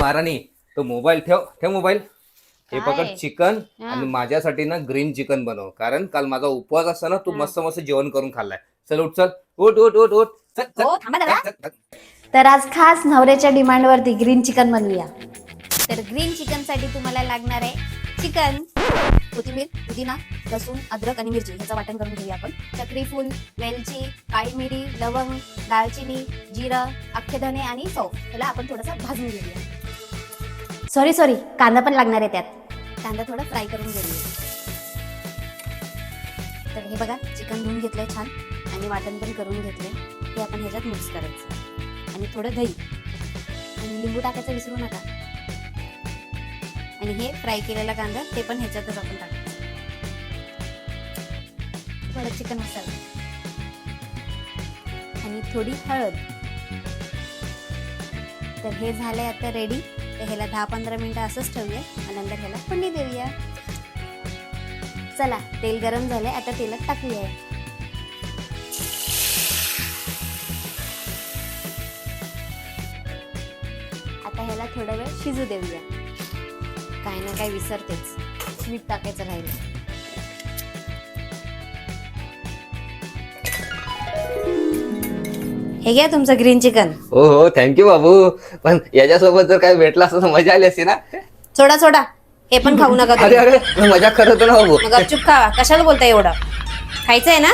महाराणी तो मोबाईल ठेव मोबाईल. हे काय? पकड चिकन हा. आणि माझ्यासाठी ना ग्रीन चिकन बनव, कारण काल माझा उपवास असताना तू मस्त मस्त जेवण करून खाल्लाय. चल उठ, चल उठ उठ उठ उठ. चल, चल, हो, थांबा जरा. चल, चल, चल. तर आज खास नवऱ्याच्या डिमांडवरती ग्रीन चिकन बनवूया. तर ग्रीन चिकन साठी तुम्हाला लागणार आहे चिकन, कोथिंबीर, पुदिना, लसूण, अद्रक आणि मिरची ह्याचं वाटण करून घेऊया आपण. चक्री फूल, वेलची, काळी मिरी, लवंग, दालचिनी, जिरं, अख्खे धने आणि सौंफ ह्याला आपण थोडंसं भाजून घेऊया. सॉरी कांदा पण लागणार आहे त्यात. कांदा थोडा फ्राय करून घेऊया. तर हे बघा चिकन धुवून घेतलंय छान आणि वाटण पण करून घेतलंय. हे आपण ह्याच्यात मिक्स करायचं आणि थोडं दही आणि लिंबू टाकायचं विसरू नका. आणि हे फ्राय केलेला कांदा ते पण ह्याच्यातच आपण टाकायचं. थोडं चिकन मसाला आणि थोडी हळद. तर हे झालंय आता रेडी. तर ह्याला 10-15 मिनिटं असंच ठेवूया आणि नंतर ह्याला फोडणी देऊया. चला तेल गरम झालंय, आता तेलात टाकूया. आता ह्याला थोडा वेळ शिजू देऊया. काय ना काय विसरतेच, मीठ टाकायचं राहिलं. हे घ्या तुमचं ग्रीन चिकन. हो हो, थँक्यू बाबू. पण याच्यासोबत जर काय भेटला असतं तर मजा आली असती ना. सोडा हे पण खाऊ नका अरे तुम्ही. अरे, मजा करत होतो ना बाबू. मग गपचूप खावा. कशाला बोलताय एवढं? खायचंय ना.